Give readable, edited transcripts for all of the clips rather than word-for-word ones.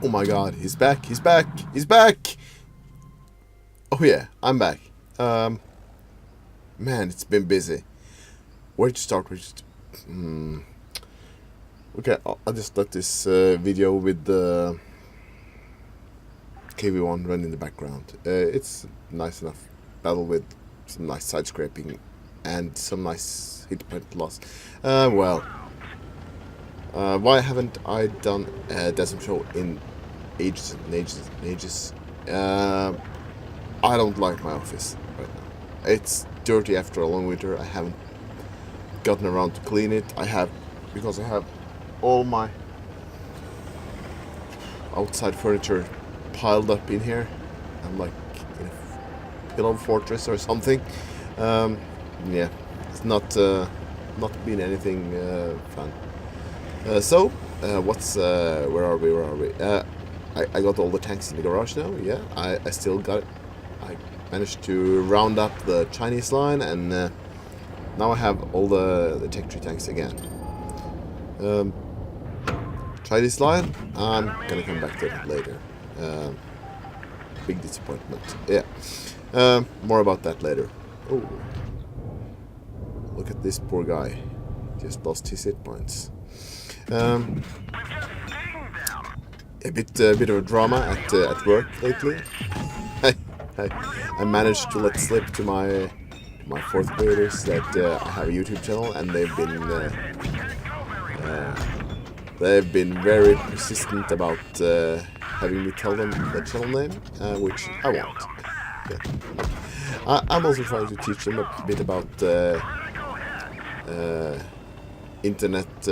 Oh my god, he's back, he's back, he's back! Oh yeah, I'm back. Man, it's been busy. Where to start with? Okay, I'll just let this video with the KV1 run in the background. It's nice enough battle with some nice side scraping and some nice hit point loss. Why haven't I done a Dassem show in ages and ages and ages? I don't like my office right now. It's dirty after a long winter. I haven't gotten around to clean it. Because I have all my outside furniture piled up in here. I'm like in a pillow fortress or something. Yeah, it's not been anything fun. Where are we? I got all the tanks in the garage now. Yeah, I still got it. I managed to round up the Chinese line, and now I have all the Tech Tree tanks again. Chinese line, I'm gonna come back to it later. Big disappointment. Yeah. More about that later. Oh, look at this poor guy. Just lost his hit points. A bit of a drama at work lately. I managed to let slip to my fourth graders that I have a YouTube channel, and they've been very persistent about having me tell them the channel name, which I won't. Yeah. I'm also trying to teach them a bit about internet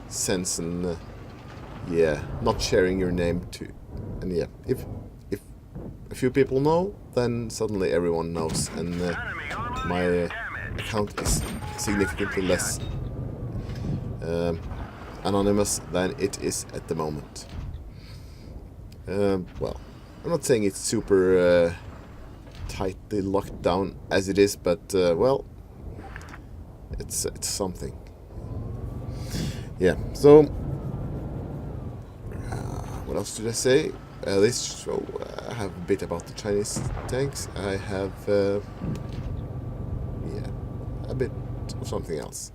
sense and not sharing your name to. And yeah, if a few people know, then suddenly everyone knows, and my account is significantly less anonymous than it is at the moment. Well, I'm not saying it's super tightly locked down as it is, but well, it's something. Yeah. So, what else did I say? This show, I have a bit about the Chinese tanks. I have a bit of something else.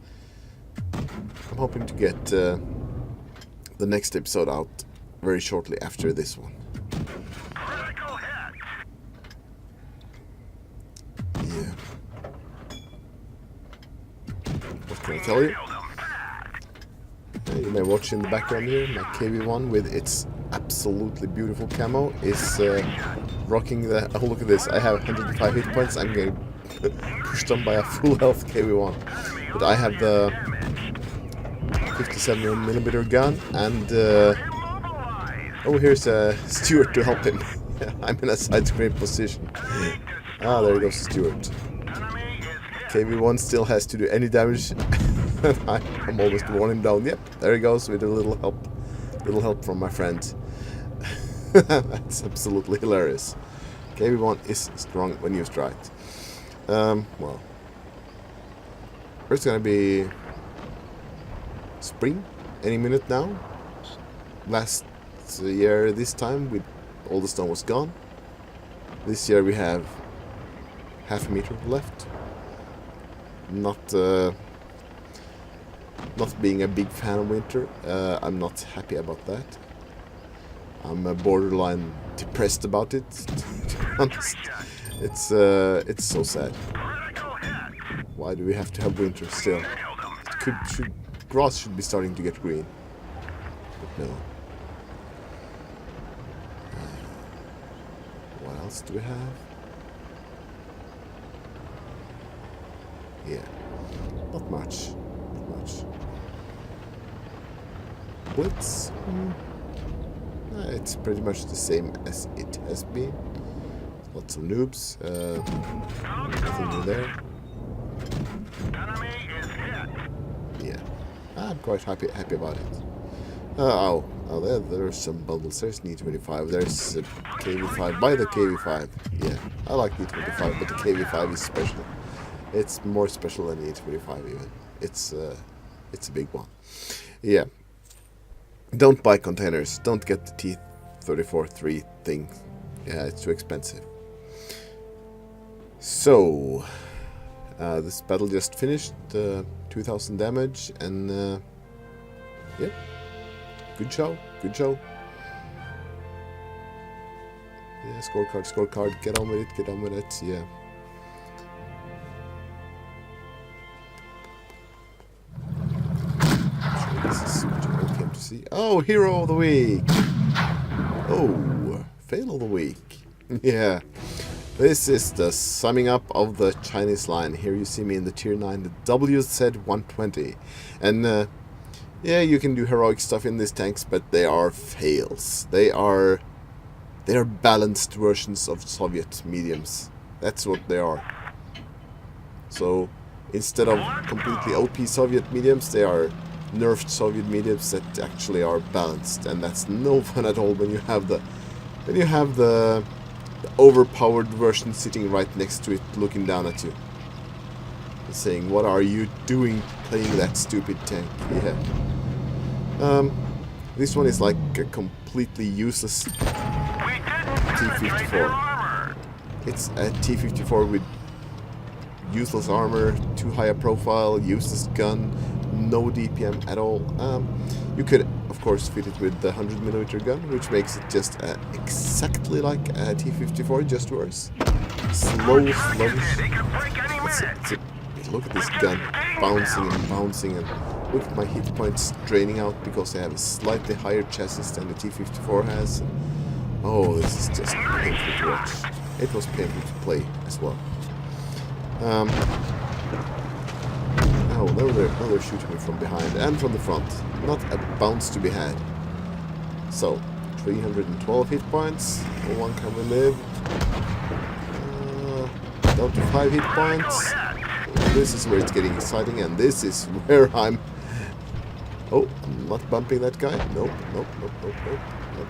I'm hoping to get the next episode out very shortly after this one. Yeah. What can I tell you? You may watch in the background here, my KV1 with its absolutely beautiful camo is rocking the... Oh, look at this. I have 105 hit points. I'm getting pushed on by a full health KV1. But I have the 57mm gun, and oh, here's Stuart to help him. I'm in a side screen position. Ah, there goes Stuart. KV1 still has to do any damage. I'm almost worn him down. Yep, there he goes with a little help from my friend. That's absolutely hilarious. KV1 is strong when used right. Well, there's gonna be spring any minute now. Last year this time, with all the snow was gone. This year we have half a meter left. Not being a big fan of winter, I'm not happy about that. I'm borderline depressed about it, to be honest. It's so sad. Why do we have to have winter still? Grass should be starting to get green, but no. What else do we have? Yeah, not much. Blitz? It's pretty much the same as it has been. Lots of noobs. Nothing new there. Yeah, I'm quite happy about it. There's some bundles. There's an E25. There's a KV5 by the KV5. Yeah, I like the E25, but the KV5 is special. It's more special than the E25 even. It's a big one. Yeah. Don't buy containers. Don't get the 34-3 thing. Yeah, it's too expensive. So, this battle just finished. 2000 damage, and yeah, good show, good show. Yeah, scorecard, get on with it, yeah. This is what you came to see. Oh, hero of the week! Oh, fail of the week. Yeah. This is the summing up of the Chinese line. Here you see me in the tier 9, the WZ-120. And yeah, you can do heroic stuff in these tanks, but they are fails. They are balanced versions of Soviet mediums. That's what they are. So instead of completely OP Soviet mediums, they are nerfed Soviet mediums that actually are balanced, and that's no fun at all when you have the overpowered version sitting right next to it, looking down at you, and saying, "What are you doing playing that stupid tank?" Yeah. This one is like a completely useless T-54. It's a T-54 with useless armor, too high a profile, useless gun, no DPM at all. You could, of course, fit it with the 100mm gun, which makes it just exactly like a T-54, just worse. Slow, sluggish. Look at this gun, bouncing, and look at my hit points draining out because I have a slightly higher chassis than the T-54 has. Oh, this is just painful to watch. It was painful to play as well. Oh, now they're shooting me from behind and from the front. Not a bounce to be had. So, 312 hit points. One can we live? Down to 5 hit points. This is where it's getting exciting, and this is where I'm... Oh, I'm not bumping that guy. Nope. Not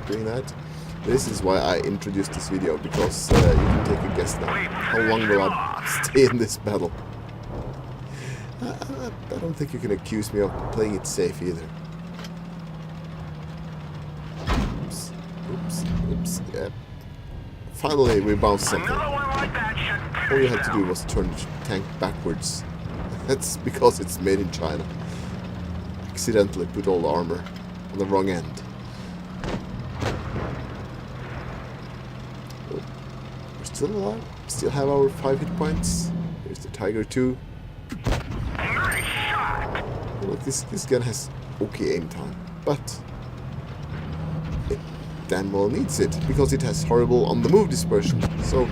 doing that. This is why I introduced this video, because you can take a guess now. How long will I stay in this battle? I don't think you can accuse me of playing it safe either. Oops, yeah. Finally, we bounced something. All you had to do was turn the tank backwards. That's because it's made in China. Accidentally put all the armor on the wrong end. Oh, we're still alive. Still have our 5 hit points. Here's the Tiger 2. Look, this gun has okay aim time, but it damn well needs it, because it has horrible on-the-move dispersion. So,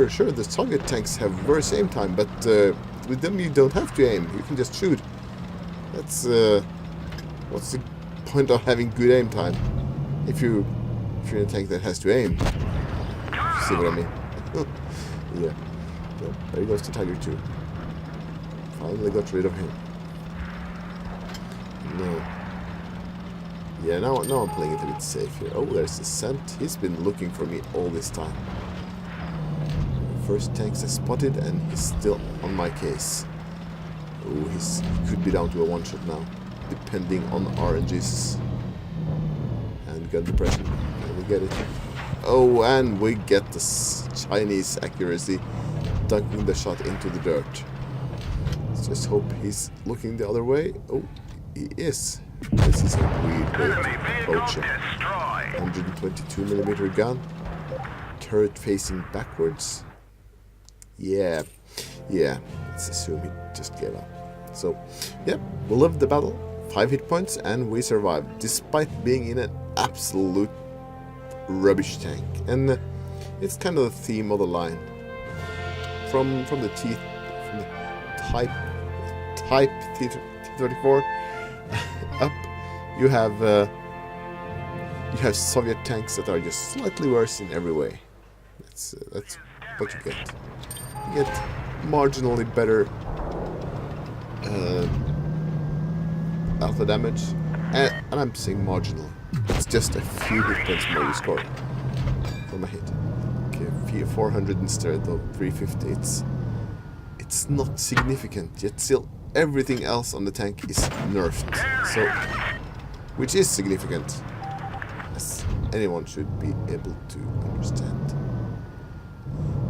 sure, the Soviet tanks have worse aim time, but with them you don't have to aim, you can just shoot. That's, what's the point of having good aim time if you're in a tank that has to aim? See what I mean? Yeah. So, there goes the Tiger 2. Finally got rid of him. No. Yeah, now I'm playing it a bit safe here. Oh, there's the scent. He's been looking for me all this time. First tanks I spotted, and he's still on my case. Oh, he could be down to a one-shot now, depending on RNGs and gun depression. And we get it. Oh, and we get the Chinese accuracy, dunking the shot into the dirt. Let's just hope he's looking the other way. Oh, he is. This is a weird way to approach it. 122mm gun. Turret facing backwards. Yeah. Let's assume he just gave up. So, yeah, we lived the battle. 5 hit points, and we survived, despite being in an absolute rubbish tank. And it's kind of the theme of the line. From the Type T-34 up, you have Soviet tanks that are just slightly worse in every way. That's what you get. You get marginally better alpha damage, and I'm saying marginal. It's just a few hit points more you score from a hit. Okay, 400 instead of 350. It's not significant, yet still everything else on the tank is nerfed. So, which is significant. anyone should be able to understand,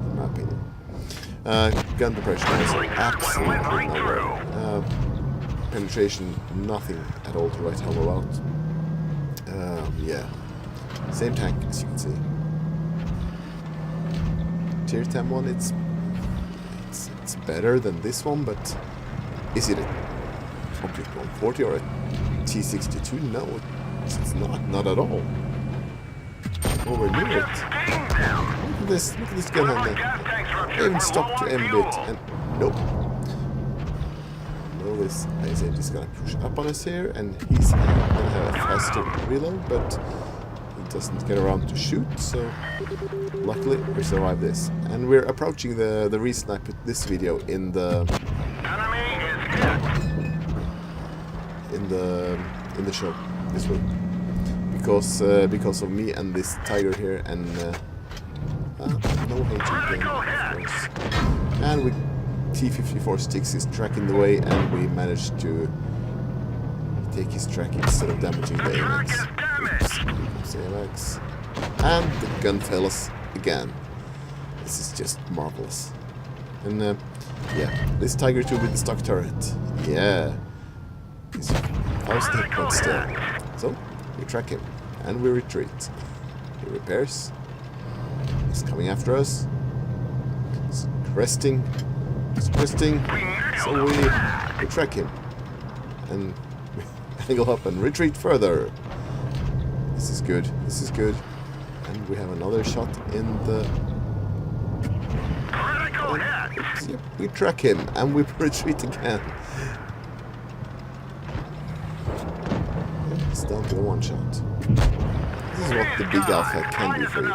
in my opinion. Gun depression also absolutely nowhere. Penetration, nothing at all to write home about. Yeah, same tank as you can see. Tier 10 one, it's better than this one, but is it a complete 140 or a T62? No, it's not at all. Nowhere near it. Look at this gun handling. I even stopped to aim a bit, and nope. No, this ISA is gonna push up on us here, and he's gonna have a faster reload, but he doesn't get around to shoot, so luckily we survived this. And we're approaching the reason I put this video in the show this week, because of me and this tiger here, and no HE game, of course. And with T-54 sticks his track in the way, and we managed to take his track instead of damaging the AMX. Oops, AMX. And the gun failed us again. This is just marvelous. And yeah, this Tiger 2 with the stock turret. Yeah. He's 1,000 hit points still. So, we track him, and we retreat. He repairs. He's coming after us. He's cresting. He's cresting. So we track him. And angle up and retreat further. This is good. This is good. And we have another shot in the... Yep, we track him, and we retreat again. It's down to the one shot. This is what the big alpha can do for you,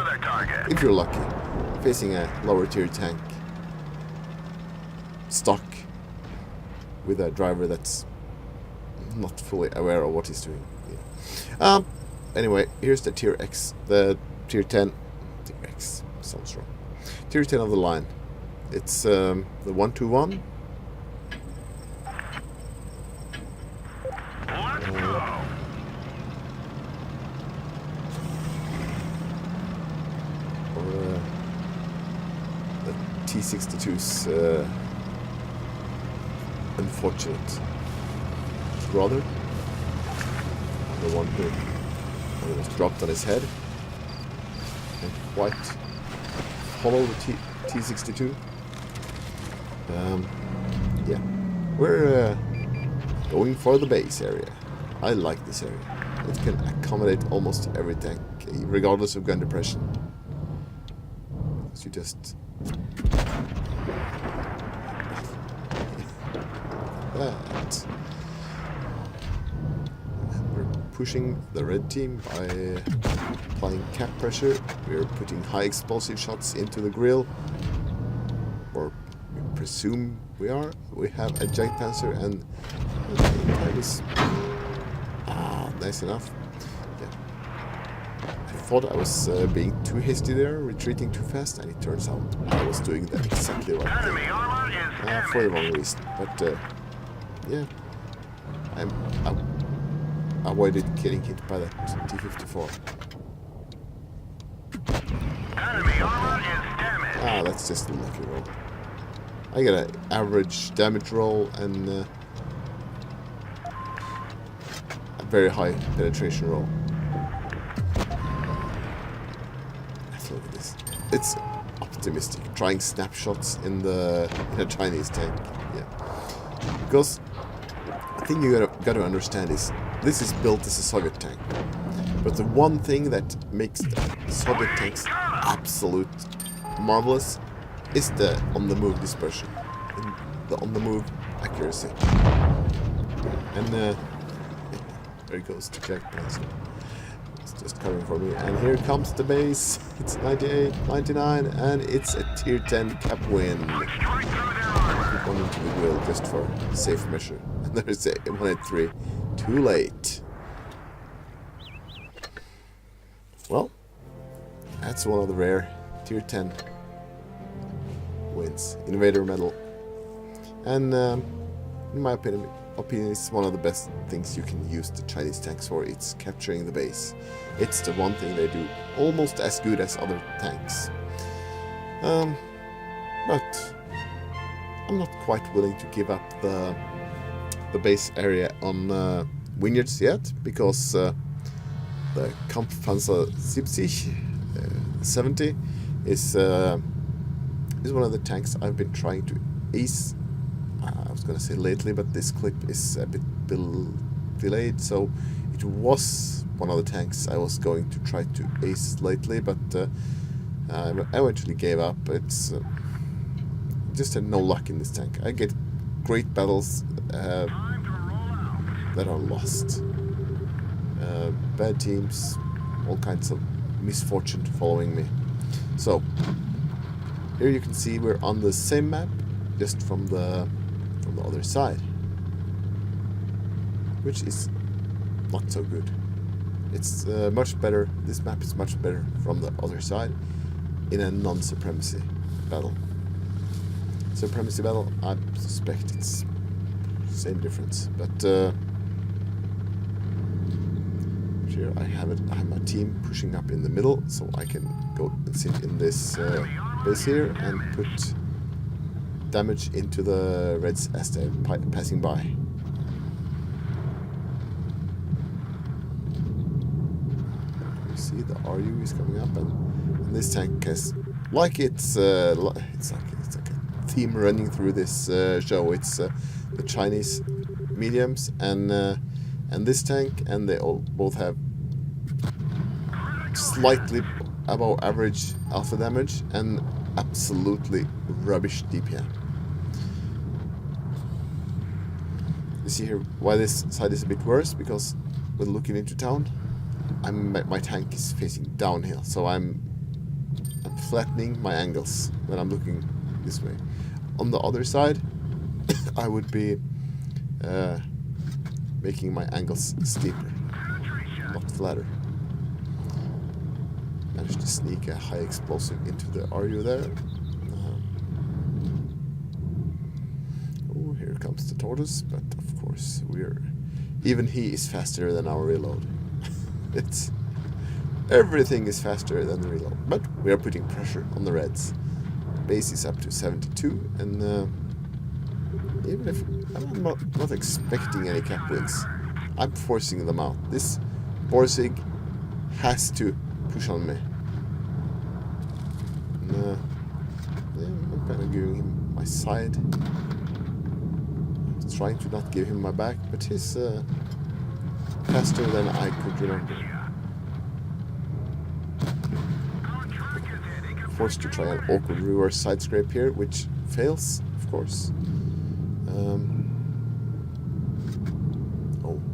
if you're lucky, facing a lower tier tank, stock, with a driver that's not fully aware of what he's doing. Yeah. Anyway, here's the tier X, the tier 10, tier X, sounds wrong. Tier 10 of the line. It's the 121. The T62's unfortunate brother, the one who was dropped on his head and quite follow the T62. Yeah, we're going for the base area. I like this area. It can accommodate almost every tank, regardless of gun depression. So you just... that. And we're pushing the red team by applying cap pressure. We're putting high explosive shots into the grill. Or we presume we are. We have a Jet Panzer, and that is nice enough. Yeah. I thought I was being too hasty there, retreating too fast, and it turns out I was doing the exactly right thing. For the wrong reason. But yeah, I avoided getting hit by that T-54. That's just a lucky roll. I get an average damage roll and a very high penetration roll. Let's look at this. It's optimistic. Trying snapshots in a Chinese tank. Yeah, because the thing you gotta understand is this is built as a Soviet tank, but the one thing that makes the Soviet tanks absolute marvelous is the on-the-move dispersion and the on-the-move accuracy. And there he goes to Jack Panzer. It's just coming for me. And here comes the base. It's 98, 99, and it's a tier 10 cap win. Keep one into the grill just for safe measure. And there's a 183. Too late. Well, that's one of the rare tier 10 wins. Invader medal. And in my opinion, opinion, it's one of the best things you can use the Chinese tanks for. It's capturing the base. It's the one thing they do almost as good as other tanks. But I'm not quite willing to give up the base area on vineyards yet, because the Kampfpanzer 70 70 is one of the tanks I've been trying to ace. I was gonna say lately, but this clip is a bit delayed, so it was one of the tanks I was going to try to ace lately, but I eventually gave up. It's just had no luck in this tank. I get great battles that are lost. Bad teams, all kinds of misfortune following me. So here you can see we're on the same map, just from the other side, which is not so good. It's much better. This map is much better from the other side in a non-supremacy battle. Supremacy battle, I suspect it's same difference, but here I have my team pushing up in the middle, so I can go and sit in this base here and put damage into the Reds as they're passing by. You see the RU is coming up, and this tank has, like it's like a theme running through this show. It's the Chinese mediums and this tank, and they all both have slightly above average alpha damage and absolutely rubbish DPM. You see here why this side is a bit worse, because when looking into town, my tank is facing downhill, so I'm flattening my angles when I'm looking this way. On the other side, I would be making my angles steeper, not flatter. Managed to sneak a high explosive into the RU there. Oh, here comes the tortoise, but of course even he is faster than our reload. Everything is faster than the reload, but we are putting pressure on the Reds. Base is up to 72, and even if I'm not expecting any cap wins, I'm forcing them out. This Borsig has to push on me. And, I'm kind of giving him my side. I'm trying to not give him my back, but he's faster than I could remember. Forced to try an awkward reverse side scrape here, which fails, of course.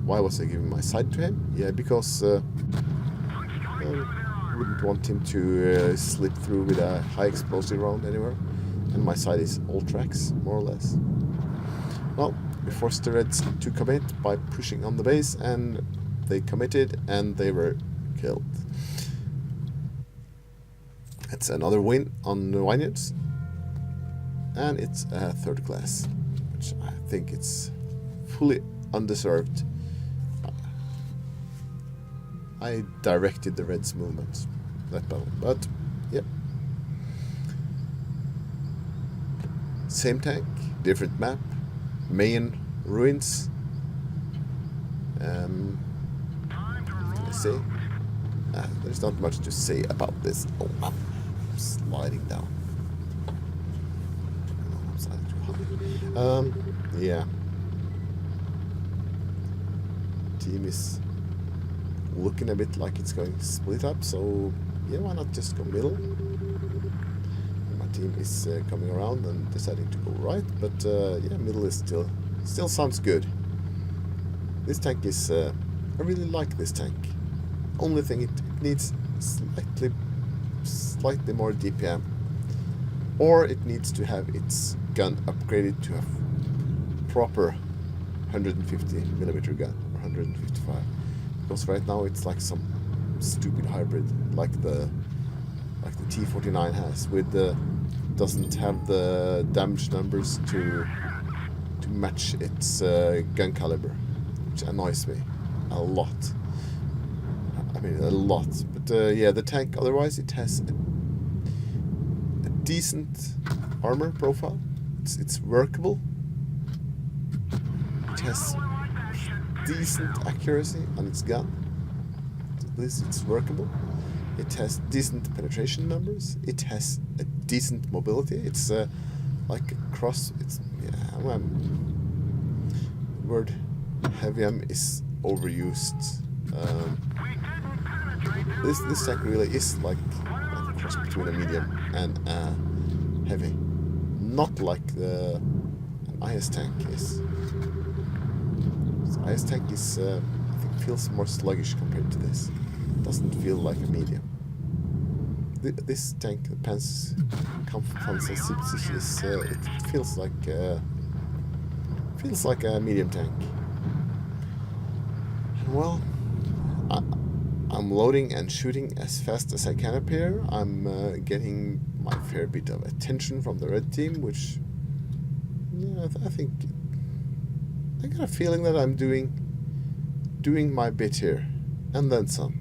Why was I giving my side to him? Yeah, because I wouldn't want him to slip through with a high explosive round anywhere. And my side is all tracks, more or less. Well, we forced the Reds to commit by pushing on the base, and they committed, and they were killed. It's another win on the vineyards, and it's a third class, which I think it's fully undeserved. I directed the Reds' movement that battle, but yeah. Same tank, different map, main ruins. What can I say? There's not much to say about this. Oh, I'm sliding down. I'm sliding too high. Yeah. Team is looking a bit like it's going to split up, so yeah, why not just go middle? And my team is coming around and deciding to go right, but yeah, middle is still sounds good. This tank is I really like this tank. Only thing, it needs slightly more DPM, or it needs to have its gun upgraded to a proper 150mm gun or 155. Because right now it's like some stupid hybrid, like the T49 has, with doesn't have the damage numbers to to match its gun caliber, which annoys me a lot. I mean, a lot. But yeah, the tank, otherwise, it has a decent armor profile. It's workable. It has decent accuracy on its gun. At least it's workable. It has decent penetration numbers. It has a decent mobility. It's like a cross. It's the word heavy is overused. This tank really is like a cross between a medium and a heavy, not like an IS tank is. The IS tank is I think feels more sluggish compared to this. Doesn't feel like a medium. This tank, the Panzer 70, is it feels like a medium tank. And well, I'm loading and shooting as fast as I can up here. I'm getting my fair bit of attention from the red team, which yeah, I think I got a feeling that I'm doing my bit here, and then some.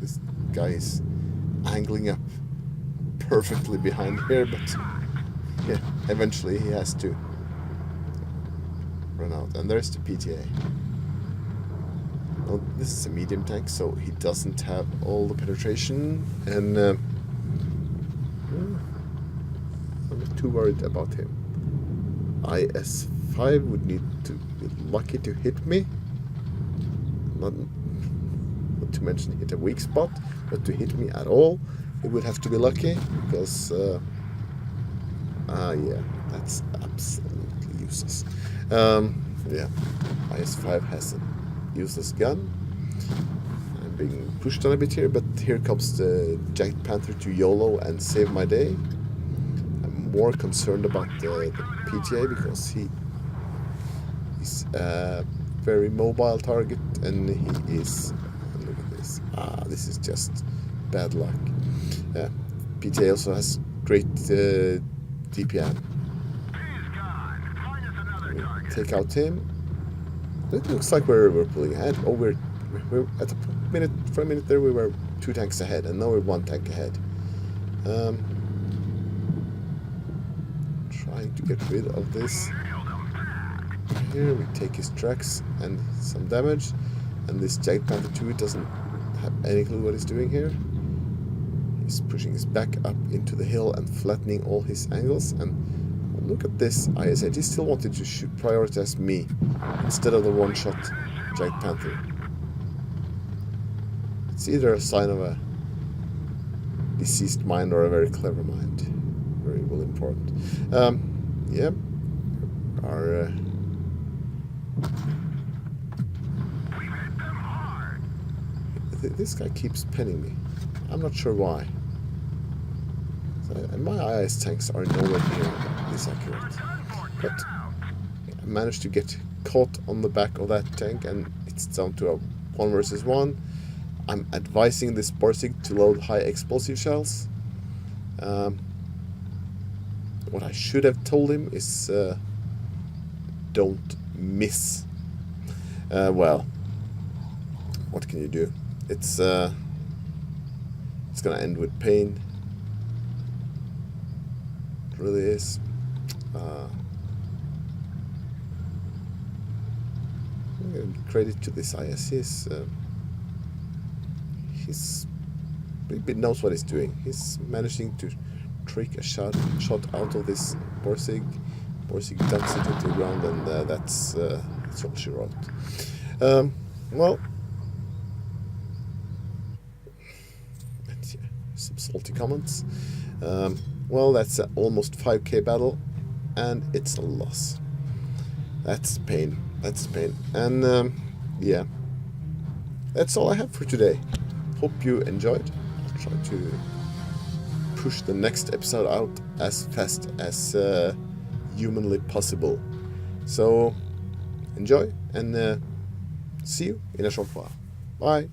This guy is angling up perfectly behind here, but yeah, eventually he has to run out. And there's the PTA. Well, this is a medium tank, so he doesn't have all the penetration, and I'm not too worried about him. IS-5 would need to be lucky to hit me. Not to mention hit a weak spot, but to hit me at all, it would have to be lucky, because yeah, that's absolutely useless. Yeah, IS-5 has a useless gun. I'm being pushed on a bit here, but here comes the Jagged Panther to YOLO and save my day. I'm more concerned about the PTA, because he's a very mobile target, and he is, look at this, this is just bad luck. PTA also has great DPM. Take out him. It looks like we're pulling ahead. Oh, we're at for a minute there we were 2 tanks ahead, and now we're 1 tank ahead. Trying to get rid of this. Here we take his tracks and some damage, and this Jagged Panther 2 doesn't have any clue what he's doing here. He's pushing his back up into the hill and flattening all his angles, and look at this IS-8. He still wanted to prioritize me instead of the one-shot Jagged Panther. It's either a sign of a deceased mind or a very clever mind. Very well informed. Yeah. Our this guy keeps pinning me. I'm not sure why. And my IS tanks are nowhere near this accurate. But I managed to get caught on the back of that tank, and it's down to a 1 versus 1. I'm advising this Borsig to load high explosive shells. What I should have told him is don't miss. Well, what can you do? It's gonna end with pain. It really is. I'm gonna give credit to this IS. He knows what he's doing. He's managing to trick a shot out of this Borsig. Borsig dumps it into the ground, and that's all she wrote. Well, some salty comments. Well, that's an almost 5k battle, and it's a loss. That's pain. That's pain. And yeah, that's all I have for today. Hope you enjoyed. I'll try to push the next episode out as fast as humanly possible. So enjoy, and see you in a short while. Bye.